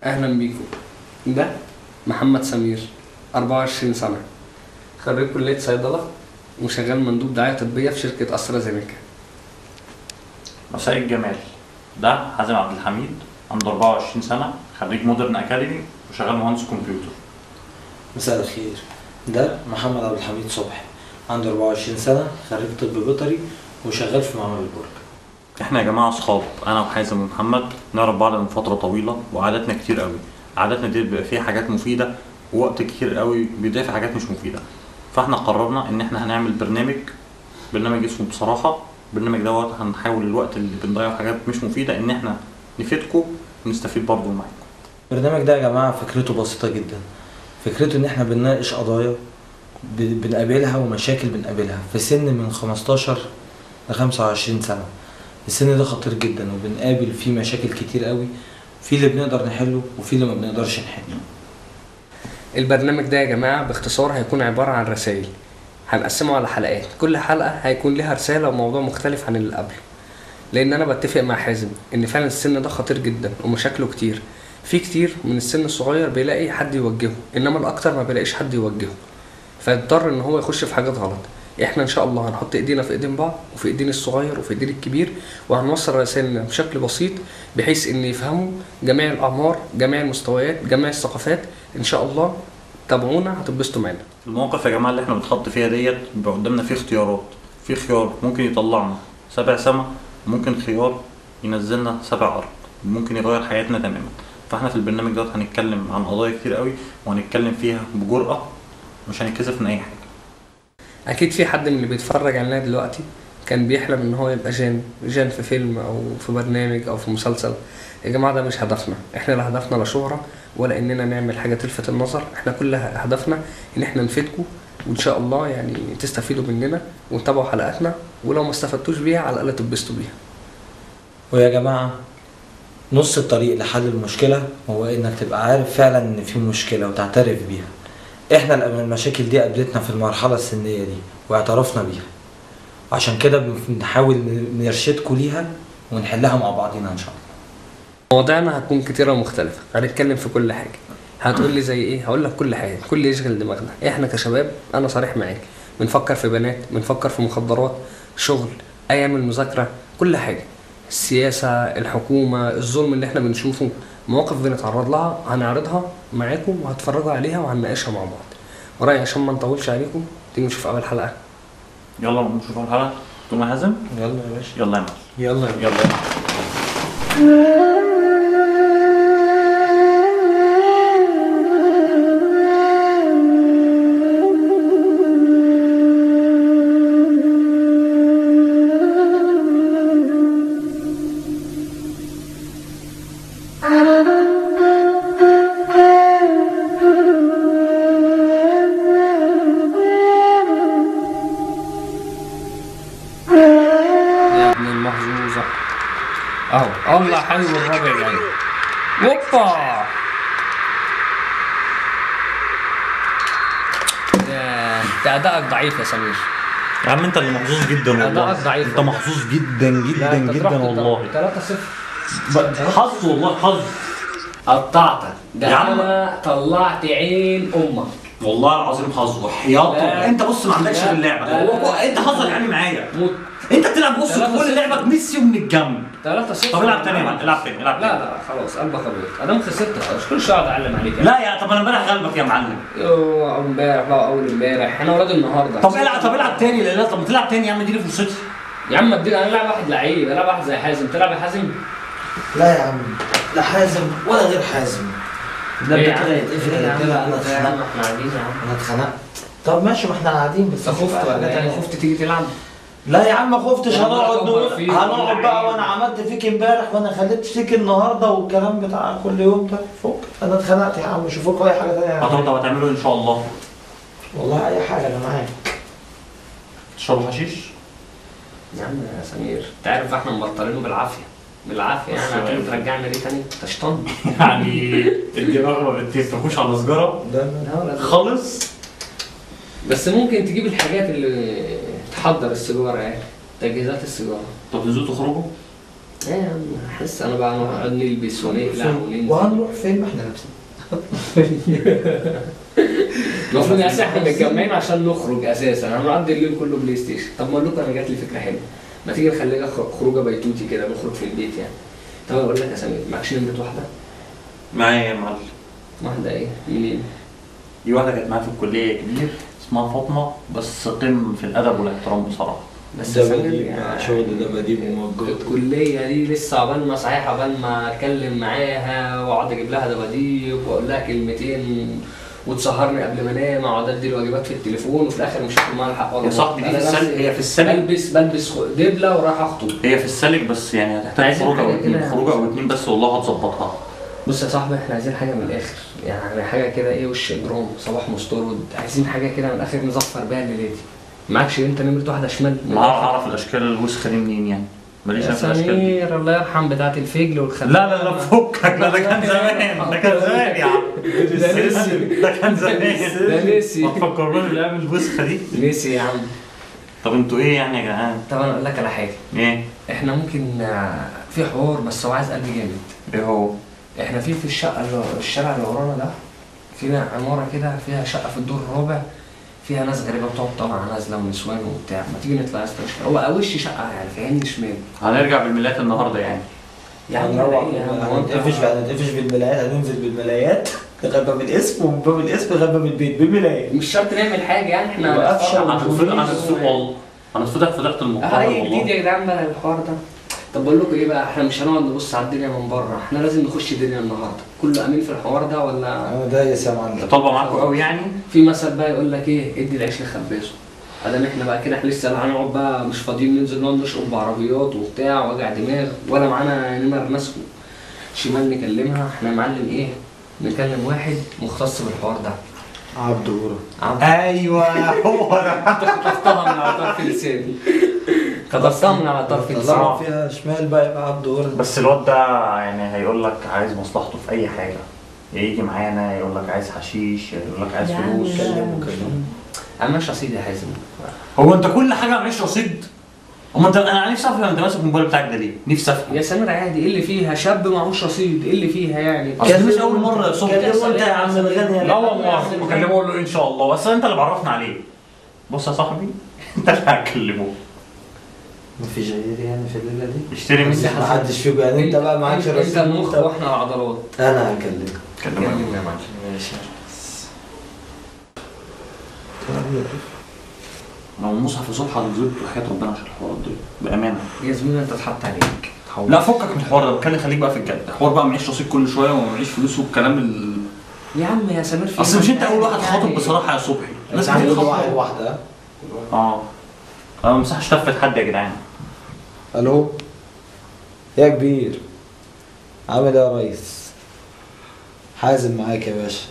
اهلا بيكم. ده محمد سمير، 24 سنة، خريج كلية صيدلة وشغال مندوب دعاية طبية في شركة أسترازينيكا. مساء الجمال. ده حازم عبد الحميد، عنده 24 سنة، خريج مودرن أكاديمي وشغال مهندس كمبيوتر. مساء الخير. ده محمد عبد الحميد صبحي، عنده 24 سنة، خريج طب بيطري وشغال في معمل البرج. احنا يا جماعة اصحاب، انا وحازم ومحمد نعرف بعض من فترة طويلة وعاداتنا كتير قوي. عاداتنا دي بيبقى فيها حاجات مفيدة ووقت كتير قوي بيضيع في حاجات مش مفيدة. فاحنا قررنا ان احنا هنعمل برنامج اسمه بصراحة. البرنامج دوت هنحاول الوقت اللي بنضيعه في حاجات مش مفيدة ان احنا نفيدكم ونستفيد برضه معاكم. البرنامج ده يا جماعة فكرته بسيطة جدا. فكرته ان احنا بنناقش قضايا بنقابلها ومشاكل بنقابلها في سن من 15 ل 25 سنة. السن ده خطير جدا وبنقابل فيه مشاكل كتير قوي، في اللي بنقدر نحله وفي اللي ما بنقدرش نحله. البرنامج ده يا جماعة باختصار هيكون عبارة عن رسائل، هنقسمه على حلقات، كل حلقة هيكون لها رسالة وموضوع مختلف عن اللي قبله. لأن أنا بتفق مع حازم إن فعلا السن ده خطير جدا ومشاكله كتير. في كتير من السن الصغير بيلاقي حد يوجهه، إنما الأكتر ما بيلاقيش حد يوجهه، فيضطر إن هو يخش في حاجات غلط. احنا ان شاء الله هنحط ايدينا في ايدين بعض وفي ايدين الصغير وفي ايدين الكبير، وهنوصل رسائلنا بشكل بسيط بحيث ان يفهموا جميع الاعمار، جميع المستويات، جميع الثقافات. ان شاء الله تابعونا هتتبسطوا معانا. المواقف يا جماعة اللي احنا بنتحط فيها ديت بيبقى قدامنا فيه اختيارات. في خيار ممكن يطلعنا 7 سما، وممكن خيار ينزلنا 7 أرض، وممكن يغير حياتنا تماما. فاحنا في البرنامج دوت هنتكلم عن قضايا كتير قوي وهنتكلم فيها بجرأة، مش هنتكسف من اي حاجة. اكيد في حد من اللي بيتفرج علينا دلوقتي كان بيحلم ان هو يبقى جان في فيلم او في برنامج او في مسلسل. يا جماعه ده مش هدفنا، احنا لا هدفنا لا شهره ولا اننا نعمل حاجه تلفت النظر. احنا كل هدفنا ان احنا نفيدكم، وان شاء الله يعني تستفيدوا مننا وتتابعوا حلقاتنا، ولو ما استفدتوش بيها على الاقل تتبسطوا بيها. ويا جماعة نص الطريق لحل المشكلة هو انك تبقى عارف فعلا ان في مشكلة وتعترف بيها. احنا المشاكل دي قابلتنا في المرحلة السنية دي واعترفنا بيها، عشان كده بنحاول نرشدكم ليها ونحلها مع بعضينا ان شاء الله. مواضيعنا هتكون كتيرة ومختلفة، هنتكلم في كل حاجة. هتقول لي زي ايه؟ هقول لك كل حاجة، كل يشغل دماغنا. احنا كشباب انا صريح معاك، بنفكر في بنات، بنفكر في مخدرات، شغل، ايام المذاكرة، كل حاجة، السياسة، الحكومة، الظلم اللي احنا بنشوفه، مواقف بنتعرض لها هنعرضها معاكم وهتفرجوا عليها وهنناقشها مع بعض. ورأيي عشان ما نطولش عليكم تيجي نشوف اول حلقة. يلا نشوف الحلقة. تقول يا حازم؟ يلا يا باشا. يلا يا معلم. يلا يلا يا المحظوظة اهو. الله حلو الربع جاي. اوبا ده ادائك ضعيف يا سمير. يا عم انت اللي محظوظ جدا والله. ادائك ضعيف، انت محظوظ جدا جدا جدا والله. 3-0 حظ والله، حظ. قطعتك ده يا عم. انا طلعت عين امك والله العظيم حظ وحياطه. انت بص ما عندكش غير اللعبه. انت حظك يعني معايا. انت بتلعب بص كل لعبك ميسي ومن الجنب. 3-0. طب العب تاني يا معلم، العب تاني. لا خلاص قلبك ابيض، ادام خسرت خلاص كل شويه اقعد اعلم عليك يعني. لا يا طب انا امبارح غلبك يا معلم. يوه امبارح بقى اول امبارح، احنا ولاد النهارده. طب العب تاني. لا طب ما تلعب تاني يا عم، اديني فرصتي. يا عم انا العب واحد لعيب، العب واحد زي حازم. تلعب يا حازم؟ لا يا عم، لا حازم ولا غير حازم. ده إيه كده يتقفل كده. انا اتخنقت. احنا قاعدين يا عم. انا اتخنقت. طب ماشي، ما احنا قاعدين بس. خفت ولا ايه؟ خفت تيجي تلعب؟ لا يا عم ما خفتش. هنقعد والله هنقعد بقى، وانا عملت فيك امبارح وانا خليت فيك النهارده والكلام بتاع كل يوم ده. فوق انا اتخنقت يا عم. شوفوا اي حاجه ثانيه. طب هتعملوا ان شاء الله؟ والله اي حاجه انا معاك. تشربوا حشيش؟ يا عم يا سمير انت عارف احنا مبطلينه بالعافيه يعني. هتيجي ترجعنا ليه تاني؟ تشطن يعني الدماغ ما بتفتحوش على سجاره خالص. بس ممكن تجيب الحاجات اللي تحضر السيجاره، يعني تجهيزات السيجاره. طب تنزلوا تخرجوا؟ ايه يا عم احس انا بقى نقعد نلبس ونقلع وننزل. وهنروح فين ما احنا لابسين؟ المفروض يا احنا متجمعين عشان نخرج اساسا، انا هنقضي الليل كله بلاي ستيشن. طب ما اقول لكم انا جات لي فكره حلوه، ما تيجي نخليها خروجه بيتوتي كده، نخرج في البيت يعني. طب اقول لك يا سمير، معكش نمره واحده؟ معايا يا معلم. واحده ايه؟ منين؟ دي واحده كانت معايا في الكليه كبير، اسمها فاطمه، بس قمه في الادب والاحترام بصراحه. بس يا سمير يعني شغل دباديب وموجود. الكليه دي لسه عقبال ما صحيح، عقبال ما اتكلم معاها واقعد اجيب لها دباديب واقول لها كلمتين وتسهرني قبل ما انام، اقعد ادي الواجبات في التليفون، وفي الاخر مش هاخد معاها الحق ولا يا صاحبي دي في السلك، هي في السلك. بلبس دبله ورايح اخطب. هي في السلك بس يعني هتحتاج خروجه او اتنين، خروجه او اتنين بس والله هتظبطها. بص يا صاحبي، احنا عايزين حاجه من الاخر، يعني حاجه كده ايه، وش اجرام صباح مستورد، عايزين حاجه كده من الاخر نظفر بيها الليله دي. معكش انت نمره واحده شمال؟ ما اعرف الاشكال الوسخه دي منين يعني، ماليش انا في الاشكال دي. سمير الله يرحم بتاعت الفجل والخل. لا فكك، لا ده كان زمان، ده كان زمان يا عم. ده كان زمان، ده نسي. ما تفكرناش بالايام الوسخه دي. نسي يا عم. طب انتوا ايه يعني يا جدعان؟ طب انا اقول لك على حاجه. ايه؟ احنا ممكن في حوار بس هو عايز قلب جامد. ايه هو؟ احنا في الشارع اللي ورانا ده فينا عماره كده فيها شقه في الدور الرابع، فيها ناس غريبه بتقعد طالعه نازله ونسوان وبتاع، ما تيجي نطلع يا اسطى؟ هو وش شقه يعني فاهمني شمال. هنرجع بالملايات النهارده يعني. يعني هنتقفش بالملايات، هننزل بالملايات لغايه باب الاسم، ومن باب الاسم لغايه باب البيت بالملايات. مش شرط نعمل حاجه يعني، احنا هنتفتح فتحت المقابر ايه جديد يا جدعان بقى الحوار ده. طب بقول لكم ايه بقى، احنا مش هنقعد نبص على الدنيا من بره، احنا لازم نخش الدنيا النهارده. كله امين في الحوار ده ولا؟ انا دايس يا معلم. طالبه معاكم قوي يعني. في مثل بقى يقول لك ايه، ادي العيش لخبازه. ادام احنا بقى كده، احنا لسه هنقعد بقى مش فاضيين ننزل نقعد نشرب بعربيات وبتاع وجع دماغ، ولا معانا نمر ناس شمال نكلمها. احنا يا معلم ايه، نكلم واحد مختص بالحوار ده. عبد غورة. ايوه هو ده. انت خطفتها من على طرف لساني، خطفتها من على طرف لساني. طلع فيها شمال بقى يبقى عبد غورة. بس الواد ده يعني هيقول لك عايز مصلحته في اي حاجه، يجي معانا يقول لك عايز حشيش، يقول لك عايز فلوس. كلمه. انا مش رصيد يا حازم. هو انت كل حاجه معيش رصيد؟ اما انت، انا نفسي افهم انت ماسك الموبايل بتاعك ده ليه؟ نفسي افهم. يا سمير عادي، ايه اللي فيها؟ شاب معهوش رصيد، ايه اللي فيها يعني؟ اصل مش اول مره يا صبحي. كلمه انت يا عم الغني. لا والله بكلمه اقول له ان شاء الله، بس انت اللي بعرفنا عليه. بص يا صاحبي انت اللي هتكلمه. مفيش غيري يعني في الليله دي؟ اشتري مني. ما حدش فيكم يعني، انت بقى معاكش رصيد. انت المخ واحنا العضلات. انا هكلمك. كلمه كلمني يا معلم. ماشي. لو المصحف صبح هتزيد وحياة ربنا عشان الحوارات دي بامانه. يا زميلي انت اتحط عليك. لا فكك من الحوار ده، بتكلم خليك بقى في الجد. الحوار بقى معيش رصيد كل شويه ومعيش فلوس والكلام يا عم يا سمير في اصل مش انت اول واحد خاطب بصراحه يا صبحي. الناس بتاخد واحده. انا ما مسحش تفت حد يا جدعان. الو يا كبير، عامل ايه يا ريس؟ حازم معاك يا باشا.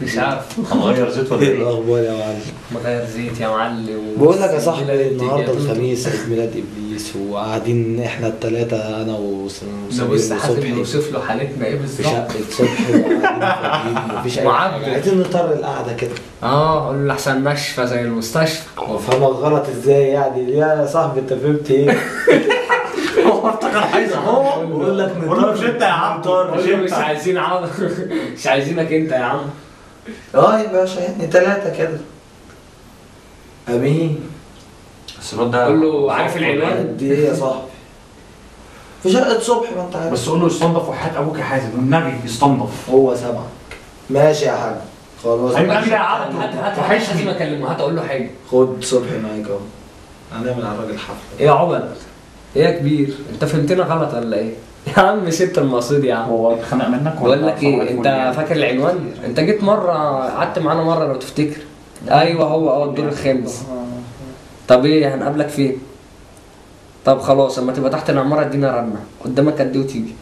مش عارف هنغير زيت ولا ايه ايه؟ الاخبار يا معلم؟ مغير زيت يا معلم. بقول لك يا صاحبي، النهارده الخميس عيد ميلاد ابليس، وقاعدين احنا الثلاثه انا وسمير بص حازم وصبحي نوصف له حالتنا ايه في بالظبط. شقه صبحي، وقاعدين مفيش اي حاجه، عايزين نطر القعده كده. قول له احسن نشفى زي المستشفى. فاهمك غلط ازاي يعني؟ يا صاحبي انت فهمت ايه؟ هو افتكر عايز اهو بقول لك مش انت يا عم طار، مش عايزين مش عايزينك انت يا عم. يا باشا يعني ثلاثه كده. امين. بس الواد ده قول له عارف العنوان؟ قد ايه يا صاحبي؟ في شقه صبحي ما انت عارف. بس قول له يستنضف وحياة ابوك يا حازم والنبي يستنضف. هو سامعك. ماشي يا حاج خلاص. هيبقى لي عقد. هات حازم اكلمه، هات اقول له حاجه. خد صبحي معاك اهو، هنعمل على الراجل حفله. ايه يا عقبال؟ ايه يا كبير؟ انت فهمتنا غلط ولا ايه؟ يا عم سبت المقصود يا عم. هو اتخانق منك ولا؟ بقول لك ايه، انت فاكر العنوان؟ انت جيت مره قعدت معانا مره لو تفتكر. ايوه هو الدور الخامس. طب ايه هنقابلك فين؟ طب خلاص اما تبقى تحت العماره ادينا رنه قدامك قد ايه وتيجي.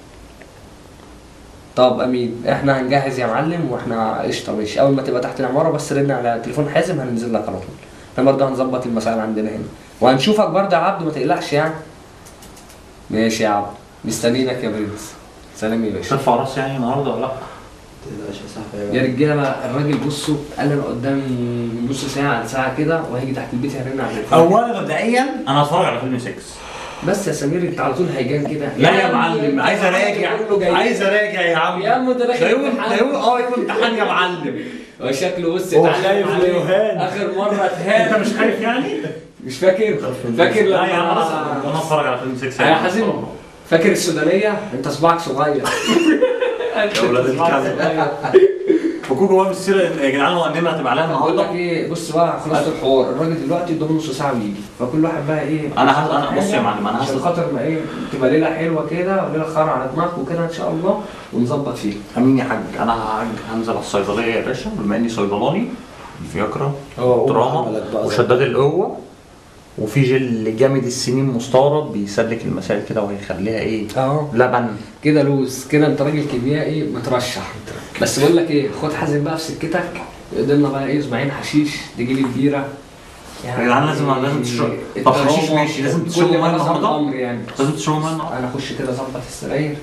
طب امين، احنا هنجهز يا معلم واحنا قشطه ماشي. اول ما تبقى تحت العماره بس رن على تليفون حازم هننزل لك على طول. احنا برضه هنظبط المسائل عندنا هنا وهنشوفك برضه يا عبد، ما تقلقش يعني. ماشي يا عبد، مستنيينك يا برنس. سلام يا باشا. ترفع راسي يعني النهارده ولا لا؟ تقلقش يا صاحبي يا رجاله الراجل بصوا قال لنا قدام نص ساعه ساعه كده وهيجي تحت البيت هيرن على التليفون. اولا مبدئيا انا هتفرج على فيلم 6 بس يا سمير انت على طول هيجان كده. لا يا معلم، عايز اراجع يا عم. يا عم ده ده داخل يوم امتحان. يوم امتحان يا معلم. وشكله بص هو اتعلم خايف عليه. ليوهان. اخر مره انت اتهان. مش خايف يعني؟ مش فاكر لا يا عم لما انا اتفرج على فيلم 6 يا حازم فاكر السودانيه؟ انت صباعك صغير. يا ولاد الكلب. فكوكو بقى بالسيره يا جدعان، هو النمره هتبقى عليها بقول لك النهارده. ايه، بص بقى خلاص الحوار، الراجل دلوقتي قدامه نص ساعه ويجي، فكل واحد بقى ايه انا بص يا معلم، انا عشان خاطر ما ايه تبقى ليله حلوه كده وليله خير على دماغك وكده ان شاء الله ونظبط فيه. امين يا حاج. انا هنزل على الصيدليه يا باشا، بما اني صيدلاني، فياكرا قوم دراما عملك بقى. وشداد القوه، وفي جل جامد السنين مستورد بيسلك المسائل كده وهيخليها ايه اهو لبن كده لوز كده، انت راجل كيميائي مترشح. بس بقول لك ايه، خد حازم بقى في سكتك، قدامنا بقى ايه اسبوعين حشيش، تجي لي كبيره يا جدعان. لازم تشرب. طب حشيش ماشي، لازم تشربوا ميه النهارده. يعني لازم تشربوا ميه النهارده. انا اخش كده اظبط السراير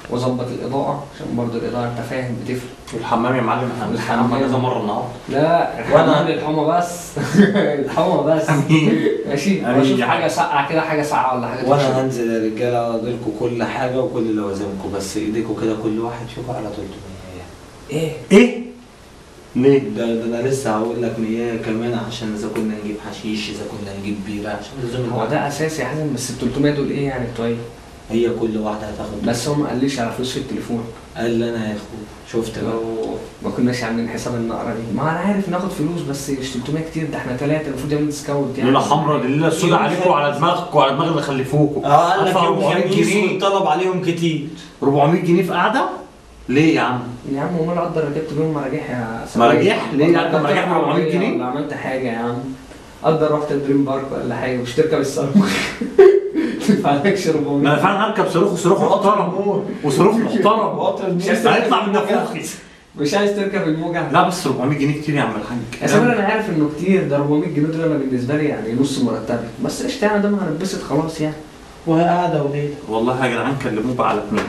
واظبط الاضاءه، عشان برضه الاضاءه انت فاهم بتفرق. والحمام يا معلم، احنا هنستحمى كذا مره النهارده. لا وأنا- الحمى بس. الحمى بس. امين. ماشي. أمين واشوف يا حاجه حاج. ساقعه كده، حاجه ساقعه ولا حاجه وانا تشرب. هنزل يا رجاله اقعد لكم كل حاجه وكل لوازمكم، بس ايديكم كده كل واحد فيكم على 300. ايه ليه؟ ده انا لسه هقول لك 100 كمان، عشان اذا كنا نجيب حشيش، اذا كنا نجيب بيره، عشان لازم هو ده اساسي يا حازم، بس ال 300 دول ايه يعني بتوع ايه؟ هي كل واحده هتاخد. بس هو ما قاليش على فلوس في التليفون. قال لي انا هاخد. شفت بقى؟ لو ما كناش عاملين حساب النقره دي، ما انا عارف ناخد فلوس بس مش 300 كتير، ده احنا 3 المفروض يعمل ديسكاونت يعني. ليله حمراء دي، ليله سوداء عليكم وعلى دماغكم وعلى دماغ اللي خلفوكم. قال لك أدفع يوم 400 خميس جنيه. والطلب عليهم كتير. 400 جنيه في قعده؟ ليه يا عم؟ يا عم امال اقدر ركبت بيهم مراجيح يا سمير؟ مراجيح؟ ليه يا عم مراجيح ب 400 جنيه؟ ولا عملت حاجه يا عم؟ اقدر رحت دريم بارك ولا حاجه، مش تركب الصاروخ. تدفعلكش 400. ما انا فعلا هركب صاروخ، وصاروخ محترم وصاروخ محترم. مش عايز هيطلع من نافوخي. مش عايز تركب الموجه. لا بس 400 جنيه كتير يا عم الحاج. يا سمير انا عارف انه كتير، ده 400 جنيه دول انا بالنسبه لي يعني نص مرتبي، بس قشطه يعني ده ما هنتبسط خلاص يعني. وهي قاعده وليله. والله يا جدعان كلموه بقى على 2.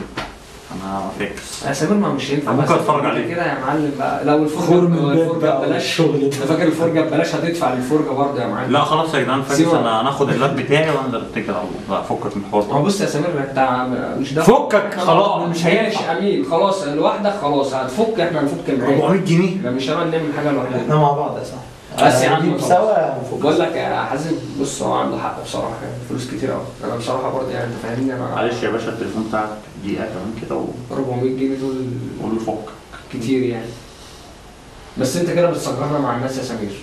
انا فاكس. يا سمير ما مش ينفع. ممكن بس أتفرج انت عليه. كده يا معلم بقى، لو الفرجه ببلاش. الشغل انت فاكر الفرجه ببلاش هتدفع للفرجه برضه يا معلم. لا خلاص يا جدعان فاكس، سيبه. انا هناخد اللاب بتاعي وانزل اتكل على الله. لا فكك من الحوار هو ده. بص يا سمير انت مش ده فكك خلاص، مش ماشي هينفع. امين خلاص لوحدك، خلاص هتفك، احنا هنفك معاك. 400 جنيه. احنا مش هنعمل نعمل حاجه لوحدنا. احنا مع بعض يا صاحبي. بس يا عم نجيب خلاص. سوا نفك. بقول لك يا حازم، بص هو عنده حق بصراحه، يعني فلوس كتير قوي. انا بصراحه برضه يعني انت فاهمني، انا معلش يا باشا، التليفون بتاعك دقيقه كمان كده 400 جنيه دول وقول له فك. كتير يعني. بس انت كده بتصغرنا مع الناس يا سمير.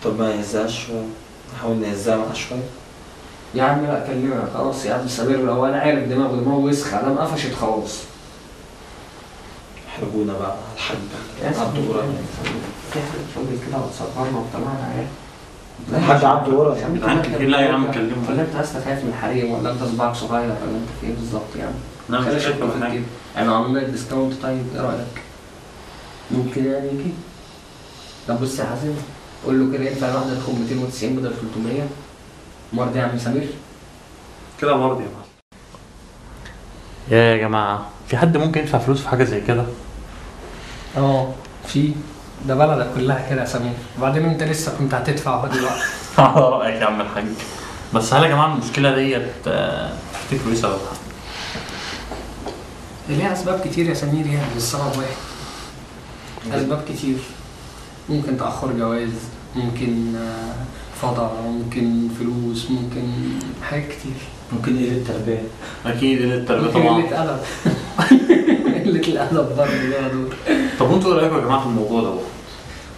طب ما يهزهاش شويه، نحاول نهزها معاه شويه. يا عم لا كلمنا خلاص يا عم سمير، هو انا عارف دماغه وسخه، انا قفشت خلاص. احرجونا بقى على الحاج. يا عبد الغرام. في حاجه شغل كده وتصغرنا وطلعنا عيال. الحاج عبد الغرام. يا عم انت جدعان مالك كتير، لا يا عم كلمه. ولا انت اصلا خايف من الحريم، ولا انت صباعك صغير، ولا انت في ايه بالظبط يعني؟ لا خلينا مش نشوف شايف كده. حاجه. يعني عملنا لك ديسكاونت، طيب ايه رايك؟ ممكن يعني يجي. طب بص يا حازم، قول له كده ينفع الواحده تاخد 290 بدل 300؟ مرضي يا عم سمير؟ كده مرضي يا معلم. يا جماعه، في حد ممكن يدفع فلوس في حاجه زي كده؟ اه في، ده بلدك كلها كده يا سمير، وبعدين انت لسه كنت هتدفع اهو دلوقتي. على رايك يا عم الحاج. بس هل يا جماعه المشكله ديت تفتكروا ايه سببها؟ ليها اسباب كتير يا سمير، يعني مش سبب واحد. اسباب كتير، ممكن تاخر جواز، ممكن فضا، ممكن فلوس، ممكن حاجات كتير. ممكن قلة تربية. اكيد قله التربيه ممكن طبعا. قلة أدب. قلة الأدب برضه ليها دور. طب وانتوا ايه رايكم يا جماعه في الموضوع ده؟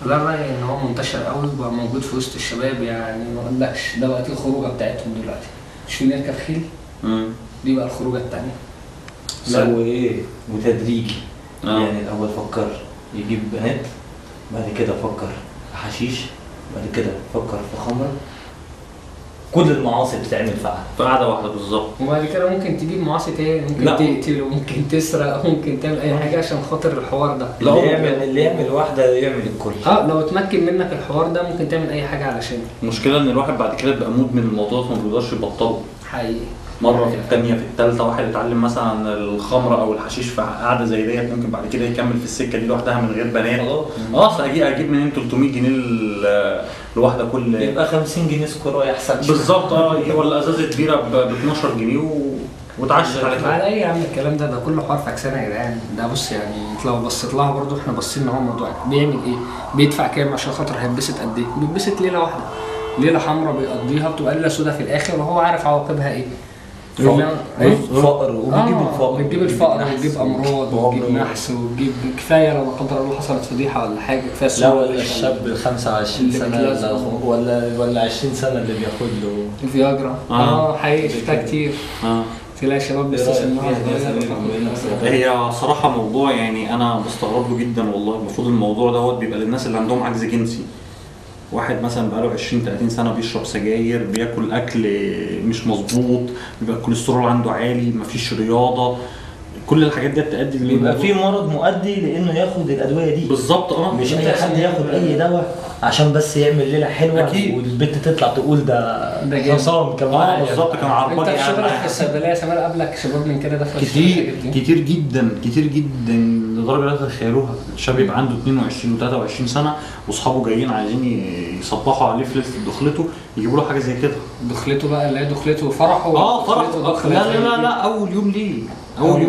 لا الرأي إن هو منتشر قوي وبقى موجود في وسط الشباب، يعني ما أقولكش ده بقت الخروجة بتاعتهم دلوقتي. مش في نركب خيل؟ دي بقى الخروجة التانية. سوي ايه وتدريجي. آه. يعني الأول فكر يجيب بنات، بعد كده فكر في حشيش، بعد كده فكر في خمر. كل المعاصي بتتعمل في قعده واحده بالظبط. وبعد كده ممكن تجيب معاصي تاني، ممكن لا. تقتل وممكن تسرق وممكن تعمل أي حاجة عشان خاطر الحوار ده. اللي يعمل واحدة يعمل الكل. لو اتمكن منك الحوار ده ممكن تعمل أي حاجة علشان. المشكله ان الواحد بعد كده بقى مدمن الموضوع، فما بيقدرش يبطله. حقيقي. مره في الثانيه في الثالثه واحد اتعلم مثلا الخمره او الحشيش في قعده زي ديت، ممكن بعد كده يكمل في السكه دي لوحدها من غير بنات. اصل اجيب منين 300 جنيه الواحده كل يبقى 50 جنيه سكر رايح سكر بالظبط. ولا ازازه بيره ب 12 جنيه وتعشت على كده. على ايه يا عم الكلام ده كله حوار فاكسانه يا جدعان. ده بص يعني انت لو بصيت لها برضه احنا باصين ان هو الموضوع بيعمل ايه؟ بيدفع كام عشان خاطر هيتبسط قد ايه؟ بيتبسط ليله واحده، ليله حمراء بيقضيها بتبقى ليله سودا في الاخر وهو عارف عواقبها ايه. فقر وبيجيب الفقر بتجيب الفقر وتجيب امراض وتجيب نحس وتجيب كفايه لو لا قدر الله حصلت فضيحه ولا حاجه كفايه. لا ولا الشاب ال 25 سنه ولا 20 سنه اللي بياخد له الفياجرا. حقيقي شفتها كتير. تلاقي شباب لسه سنها صغير. هي صراحه موضوع يعني انا بستغرب له جدا والله. المفروض الموضوع دوت بيبقى للناس اللي عندهم عجز جنسي. واحد مثلا بقاله 20 30 سنه بيشرب سجاير، بياكل اكل مش مظبوط، بيبقى الكوليسترول عنده عالي، مفيش رياضه، كل الحاجات دي بتؤدي بيبقى في مرض مؤدي لانه ياخد الادويه دي بالظبط. مش اي حد ياخد اي دواء عشان بس يعمل ليله حلوه أكيد. والبنت تطلع تقول ده حصان كمان. بالظبط كان عرباني. انت في شغلك في الصيدليه سمال قبلك شباب من كده دخلوا كتير جدا لدرجه لا تتخيلوها. الشاب يبقى عنده 22 و23 سنه واصحابه جايين عايزين يصبحوا عليه في دخلته، يجيبوا له حاجه زي كده. دخلته بقى اللي هي دخلته فرحه. فرحه. لا اول يوم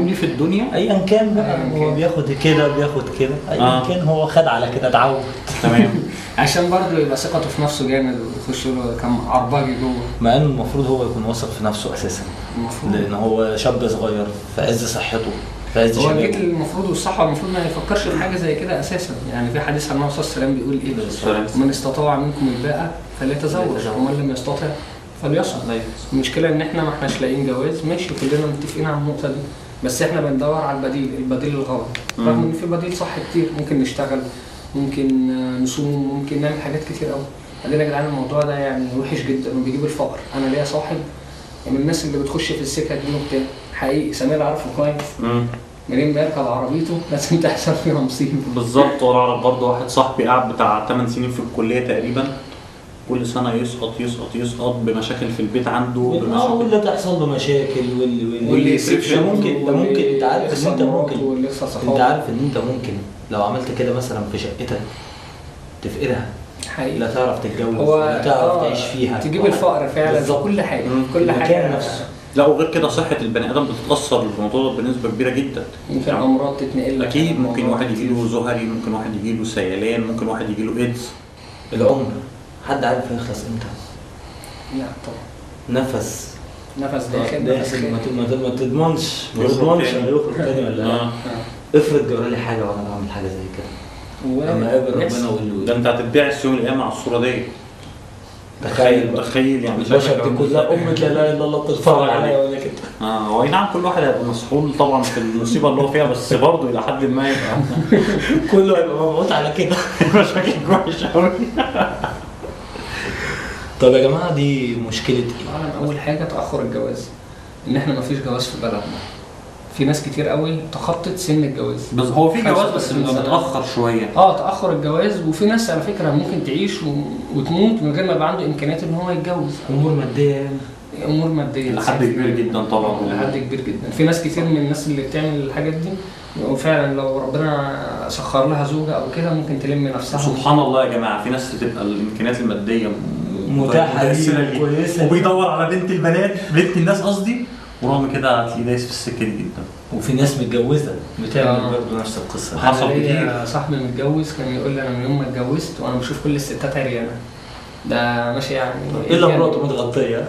ليه في الدنيا ايا كان بقى هو بياخد كده بياخد كده ايا كان هو خد على كده اتعود. تمام. عشان برضه يبقى ثقته في نفسه جامد ويخش له كام عرباجي جوه. مع انه المفروض هو يكون واثق في نفسه اساسا المفروض، لان هو شاب صغير في عز صحته في عز شبابه. هو جيت المفروض والصحه المفروض ما يفكرش في حاجه زي كده اساسا. يعني في حديث عن النبي صلى الله عليه وسلم بيقول ايه؟ من استطاع منكم الباءة فليتزوج ومن لم يستطع فليصم. المشكله ان احنا ما احناش لاقيين جواز. ماشي كلنا متفقين على النقطه دي، بس احنا بندور على البديل الغلط. رغم ان في بديل صح كتير، ممكن نشتغل، ممكن نصوم، ممكن نعمل حاجات كتير قوي. بعدين يا جدعان الموضوع ده يعني وحش جدا وبيجيب الفقر. انا ليا صاحب من الناس اللي بتخش في السكه دي وبتاع حقيقي سمير عارفه كويس. منين بيركب عربيته لازم تحصل فيها مصيبه. بالظبط. وانا اعرف برضه واحد صاحبي قاعد بتاع 8 سنين في الكليه تقريبا، كل سنه يسقط بمشاكل في البيت عنده واللي تحصل له مشاكل واللي يسيبش. ممكن انت عارف ان انت ممكن لو عملت كده مثلا في شقتك تفقدها حقيقي. لا تعرف تتجوز ولا تعرف تعيش فيها، تجيب الفقر فعلا في كل حاجه. كل حاجه نفسه. لا وغير كده صحه البني ادم بتتاثر بالموضوع بنسبه كبيره جدا. ممكن امراض تتنقل اكيد. ممكن واحد يجيله زهري، ممكن واحد يجيله سيلان، ممكن واحد يجيله ايدز. العمر حد عارف يخلص امتى؟ لا طبعا. نفس داخل ما تضمنش هيخرج تاني ولا لا. افرض جرى لي حاجه وانا بعمل حاجه زي كده لما قابل ربنا واللي ده انت هتتبعث يوم القيامه على الصوره دي. تخيل يعني البشر دي كلها امة لا اله الا الله تتفرج عليها ولا كده. هو نعم كل واحد هيبقى مسحول طبعا في المصيبه اللي هو فيها، بس برضه الى حد ما يبقى كله هيبقى مبعوث على كده. مشاكل وحشه قوي. طب يا جماعه دي مشكله ايه؟ اول حاجه تاخر الجواز، ان احنا مفيش جواز في بلدنا. في ناس كتير قوي تخطط سن الجواز. بس هو في جواز بس متاخر شويه. تاخر الجواز. وفي ناس على فكره ممكن تعيش وتموت من غير ما يبقى عنده امكانيات ان هو يتجوز. امور ماديه لحد كبير جدا طبعا. لحد كبير جدا. في ناس كتير من الناس اللي بتعمل الحاجات دي وفعلا لو ربنا سخر لها زوجه او كده ممكن تلم نفسها. سبحان الله يا جماعه. في ناس بتبقى الامكانيات الماديه متاحه كويسه وبيدور على بنت الناس قصدي، ورغم كده هتلاقيه دايس في السكه دي جدا. وفي ناس متجوزه بتعمل برضه نفس القصه. حصل كتير. صاحبي متجوز كان يقول لي انا من يوم ما اتجوزت وانا بشوف كل الستات عريانه. ده ماشي يعني الا مراته متغطيه.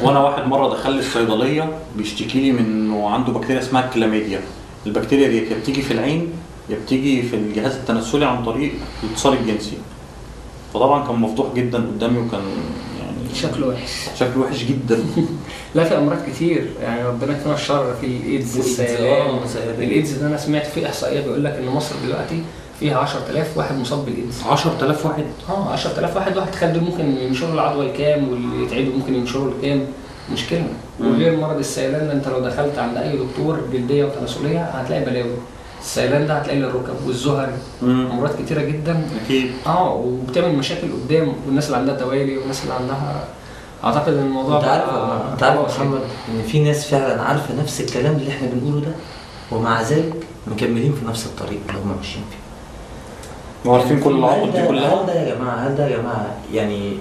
وانا واحد مره دخل لي الصيدليه بيشتكي لي من انه عنده بكتيريا اسمها الكلاميديا. البكتيريا دي يا بتيجي في العين يا بتيجي في الجهاز التناسلي عن طريق الاتصال الجنسي. فطبعا كان مفضوح جدا قدامي وكان يعني شكله وحش جدا. لا في امراض كتير يعني ربنا يكفينا الشر. في الايدز السيلان. الايدز ده انا سمعت في احصائيه بيقول لك ان مصر دلوقتي فيها 10000 واحد مصاب بالايدز. 10000 واحد؟ 10000 واحد. تخيل دول ممكن ينشروا العدوى الكام واللي يتعدوا ممكن ينشروا الكام. مشكله. وغير مرض السيلان ده انت لو دخلت عند اي دكتور جلديه وتناسليه هتلاقي بلاوي. السيلان ده هتلاقي للركب والزهري. امراض كتيره جدا اكيد. وبتعمل مشاكل قدام. والناس اللي عندها دوالي والناس اللي عندها اعتقد ان الموضوع انت عارف بقى انت عارف يا خلاص محمد ان في ناس فعلا عارفه نفس الكلام اللي احنا بنقوله ده، ومع ذلك مكملين في نفس الطريق اللي هم ماشيين فيه. وعارفين كل العقد دي كلها. هل ده يا جماعه يعني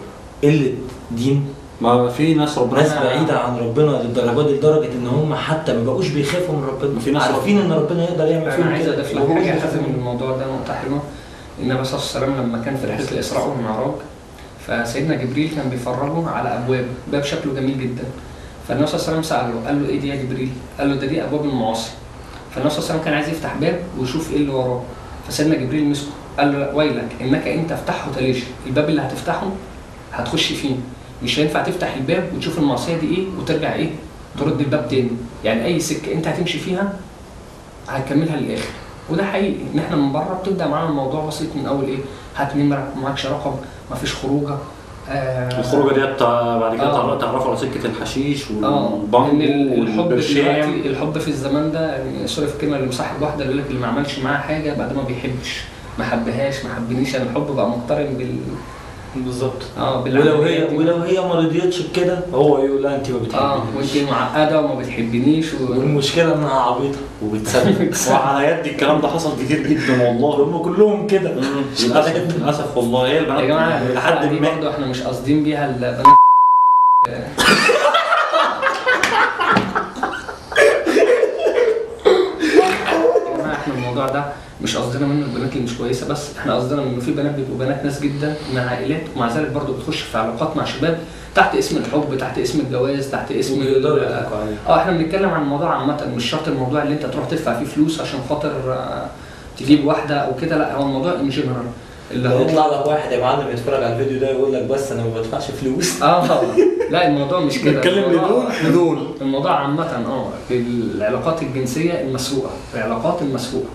قله دين؟ ما في ناس ربنا ناس بعيده عن ربنا للدرجه دي، لدرجه ان هم حتى ما بقوش بيخافوا من ربنا، في ناس عارفين ان ربنا يقدر يعمل انا فيهم عايز كده. اضيف لك حاجه حازم من الموضوع ده، نقطه حلوه. النبي صلى الله عليه وسلم لما كان في رحله الاسراء والمعراج، فسيدنا جبريل كان بيفرجه على ابواب، باب شكله جميل جدا. فالنبي صلى الله عليه وسلم ساله، قال له ايه دي يا جبريل؟ قال له دي ابواب المعاصي. فالنبي صلى الله عليه وسلم كان عايز يفتح باب ويشوف ايه اللي وراه، فسيدنا جبريل مسكه قال له ويلك انك ان تفتحه تليش، الباب اللي هتفتحه هتخش فيه، مش هينفع تفتح الباب وتشوف المعصيه دي ايه وترجع ايه ترد الباب تاني. يعني اي سكه انت هتمشي فيها هتكملها للاخر. وده حقيقي ان احنا من بره بتبدا معانا الموضوع بسيط من اول ايه، هات نمره، معكش رقم، مفيش خروجه. الخروجه ديت بعد كده تعرفوا على سكه الحشيش والبانجو والبرشام. الحب في الزمان ده يعني سوري في الكلمه، اللي مصاحب واحده اللي يقول لك اللي ما عملش معاها حاجه بعد ما بيحبش، ما حبهاش ما حبنيش. يعني الحب بقى مقترن بالظبط. ولو هي ما رضيتش بكده هو يقول لا انت ما بتحبنيش، وانت معقده وما بتحبنيش والمشكله انها عبيطه وبتسبب. وعلى يدي الكلام ده حصل كتير جدا والله. هم كلهم كده للاسف والله. هي البنات يا جماعه لحد دي ما برضه احنا مش قاصدين بيها البنات. يا جماعه احنا الموضوع ده مش قصدنا منه البنات اللي مش كويسه بس، احنا قصدنا انه في بنات بيبقوا بنات ناس جدا من عائلات، ومع ذلك برضه بتخش في علاقات مع شباب تحت اسم الحب، تحت اسم الجواز، تحت اسم احنا بنتكلم عن الموضوع عامه، مش شرط الموضوع اللي انت تروح تدفع فيه فلوس عشان خاطر تجيب واحده او كده، لا هو الموضوع ان جنرال. اللي هو يطلع لك واحد يا معلم يتفرج على الفيديو ده يقول لك بس انا ما بدفعش فلوس. طبعا لا الموضوع مش كده. نتكلم بدون الموضوع عامه في العلاقات الجنسيه المسروقه، العلاقات المسروقه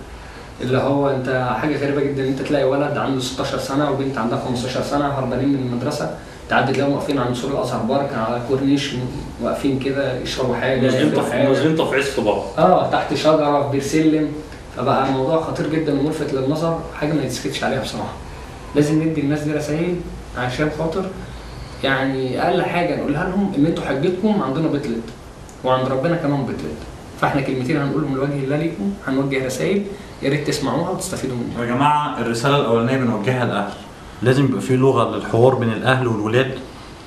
اللي هو انت حاجه غريبه جدا ان انت تلاقي ولد عنده 16 سنه وبنت عندها 15 سنه هربانين من المدرسه، تعدي تلاقيهم واقفين على سور الازهر بارك على كورنيش واقفين كده يشربوا حاجه نازلين تفعيص في بعض تحت شجره في بير سلم. فبقى الموضوع خطير جدا وملفت للنظر، حاجه ما يتسكتش عليها بصراحه. لازم ندي الناس دي رسائل عشان خاطر يعني اقل حاجه نقولها لهم ان انتوا حجتكم عندنا بطلت وعند ربنا كمان بطلت. فاحنا كلمتين هنقولهم من وجه الله ليكم، هنوجه رسائل يا ريت تسمعوها وتستفيدوا منها. يا جماعه الرساله الاولانيه بنوجهها للاهل، لازم يبقى في لغه للحوار بين الاهل والولاد،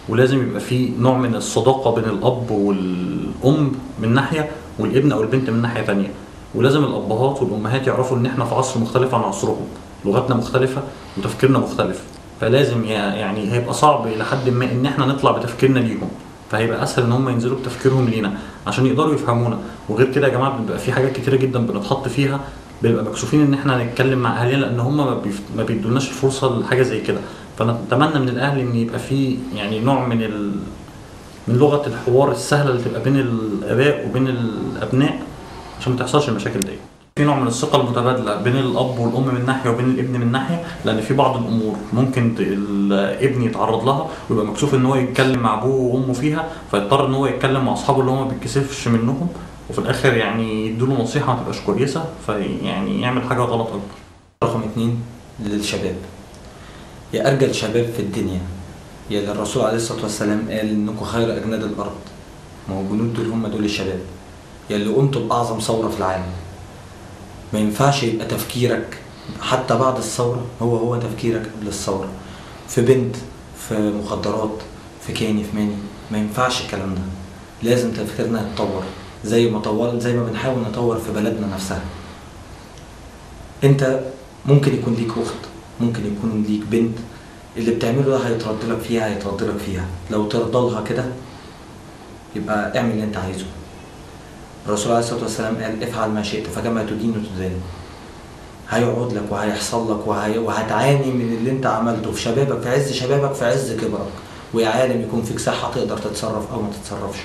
ولازم يبقى في نوع من الصداقه بين الاب والام من ناحيه والابن او البنت من ناحيه ثانيه. ولازم الابهات والامهات يعرفوا ان احنا في عصر مختلف عن عصرهم، لغتنا مختلفه وتفكيرنا مختلف، فلازم يعني هيبقى صعب الى حد ما ان احنا نطلع بتفكيرنا ليهم، فهيبقى اسهل ان هم ينزلوا بتفكيرهم لينا عشان يقدروا يفهمونا. وغير كده يا جماعه بيبقى في حاجات كتيره جدا بنتحط فيها بنبقى مكسوفين ان احنا نتكلم مع اهالينا لان هم ما بيدوناش الفرصه لحاجه زي كده. فنتمنى من الاهل ان يبقى في يعني نوع من لغه الحوار السهله اللي تبقى بين الاباء وبين الابناء عشان ما تحصلش المشاكل دي. في نوع من الثقه المتبادله بين الاب والام من ناحيه وبين الابن من ناحيه، لان في بعض الامور ممكن الابن يتعرض لها ويبقى مكسوف ان هو يتكلم مع ابوه وامه فيها، فيضطر ان هو يتكلم مع اصحابه اللي هو ما بيتكسفش منهم، وفي الاخر يعني يدوله نصيحه ما تبقاش كويسه فيعني يعمل حاجه غلط اكبر. رقم 2 للشباب، يا ارجل شباب في الدنيا، يا اللي الرسول عليه الصلاه والسلام قال انكم خير اجناد الارض، ما هو الجنود دول هم دول الشباب، يا اللي قمتوا باعظم ثوره في العالم. ما ينفعش يبقى تفكيرك حتى بعد الثوره هو تفكيرك قبل الثوره، في بنت، في مخدرات، في كاني، في ماني. ما ينفعش الكلام ده. لازم تفكيرنا يتطور زي ما بنحاول نطور في بلدنا نفسها. انت ممكن يكون ليك اخت، ممكن يكون ليك بنت، اللي بتعمله ده هيترد لك فيها لو ترضى لها كده يبقى اعمل اللي انت عايزه. الرسول عليه الصلاه والسلام قال افعل ما شئت فكما تدين تدان. هيقعد لك وهيحصل لك وهتعاني من اللي انت عملته في شبابك، في عز شبابك، في عز كبرك، ويا عالم يكون فيك صحه تقدر تتصرف او ما تتصرفش.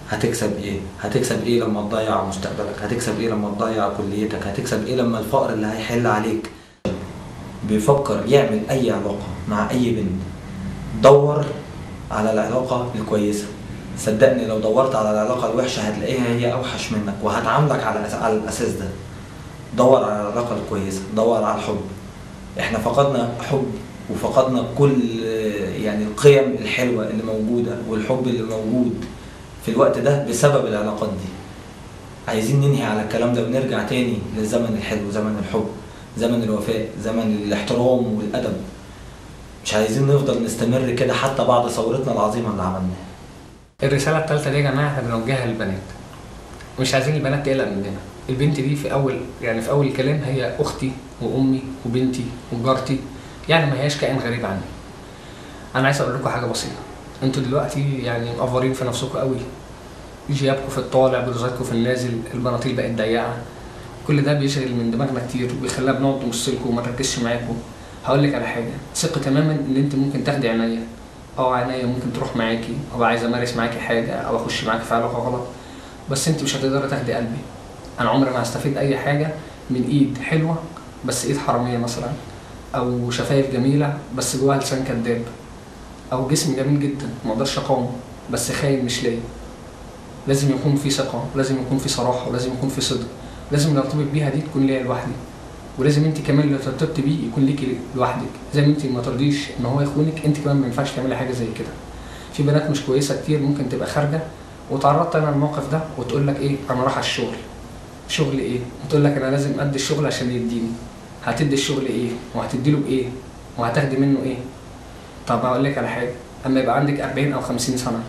هتكسب ايه لما تضيع مستقبلك؟ هتكسب ايه لما تضيع كليتك؟ هتكسب ايه لما الفقر اللي هيحل عليك؟ بيفكر يعمل اي علاقه مع اي بنت، دور على العلاقه الكويسه. صدقني لو دورت على العلاقه الوحشه هتلاقيها هي اوحش منك وهتعاملك على الاساس ده. دور على العلاقه الكويسه، دور على الحب. احنا فقدنا حب وفقدنا كل يعني القيم الحلوة اللي موجودة والحب اللي موجود في الوقت ده بسبب العلاقات دي. عايزين ننهي على الكلام ده ونرجع تاني للزمن الحلو، زمن الحب، زمن الوفاء، زمن الاحترام والأدب. مش عايزين نفضل نستمر كده حتى بعد ثورتنا العظيمة اللي عملناها. الرسالة الثالثة دي يا جماعة احنا بنوجهها للبنات. مش عايزين البنات تقلق مننا. البنت دي في أول الكلام هي أختي وأمي وبنتي وجارتي، يعني ما هياش كائن غريب عني. أنا عايز أقول لكم حاجة بسيطة. انتوا دلوقتي يعني مقفرين في نفسكم قوي، جيابكم في الطالع، بلوزاتكم في النازل، البناطيل بقت ضيقة. كل ده بيشغل من دماغنا كتير وبيخلينا بنقعد نبص لكم وما نركزش معاكم. هقول لك على حاجة، ثقي تماما ان انت ممكن تاخدي عينيا، عينيا ممكن تروح معاكي، او عايز امارس معاكي حاجة، او اخش معاكي في علاقة غلط، بس انت مش هتقدري تاخدي قلبي. انا عمري ما هستفيد اي حاجة من ايد حلوة بس ايد حرامية مثلا، او شفايف جميلة بس جواها لسان كداب، او جسم جميل جدا ما اقدرش اقاومه بس خاين مش ليا. لازم يكون في ثقة، لازم يكون في صراحة، ولازم يكون في صدق. لازم اللي ارتبط بيها دي تكون ليا لوحدي، ولازم انت كمان اللي ارتبطتي بيه يكون ليكي لوحدك. زي ما انت ما ترضيش ان هو يخونك، انت كمان ما ينفعش تعملي حاجة زي كده. في بنات مش كويسة كتير ممكن تبقى خارجة وتعرضت انا الموقف ده وتقول لك ايه، انا رايحة الشغل. شغل ايه؟ وتقول لك انا لازم ادي الشغل عشان يديني. هتدي الشغل ايه؟ وهتدي له بايه؟ وهتاخدي منه ايه؟ طب اقول لك على حاجة، اما يبقى عندك 40 او 50 سنة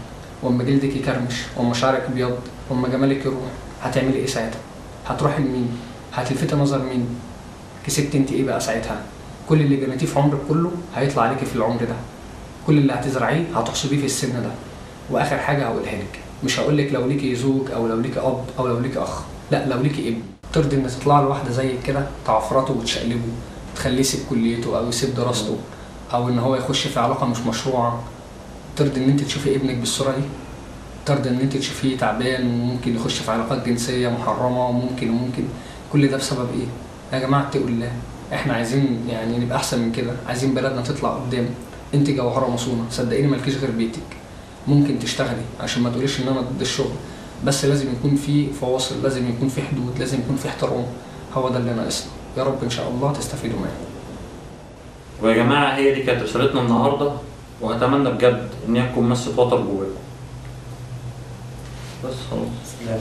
واما جلدك يكرمش واما شعرك ابيض واما جمالك يروح، هتعملي ايه ساعتها؟ هتروحي لمين؟ هتلفتي نظر مين؟ كسبت انت ايه بقى ساعتها؟ كل اللي بنيتيه في عمرك كله هيطلع عليكي في العمر ده. كل اللي هتزرعيه هتحصديه في السن ده. واخر حاجه هقولها لك، مش هقول لك لو ليكي زوج او لو ليكي اب او لو ليكي اخ، لا، لو ليكي ابن ترضي ان تطلع له واحده زي كده تعفرته وتشقلبه، تخليه يسيب كليته او يسيب دراسته او ان هو يخش في علاقه مش مشروعه؟ ترضي ان انت تشوفي ابنك بالصوره دي؟ ترضي ان انت تشوفيه تعبان وممكن يخش في علاقات جنسيه محرمه وممكن كل ده بسبب ايه؟ يا جماعه اتقوا الله. احنا عايزين يعني نبقى احسن من كده، عايزين بلدنا تطلع قدام. انت جوهره مصونه، صدقيني مالكيش غير بيتك. ممكن تشتغلي عشان ما تقوليش ان انا ضد الشغل، بس لازم يكون في فواصل، لازم يكون في حدود، لازم يكون في احترام. هو ده اللي ناقصنا. يا رب ان شاء الله تستفيدوا معايا. ويا جماعة هي دي كانت رسالتنا النهاردة، وأتمنى بجد إن هي تكون مست وتر جواكم. بس خلاص. سلام.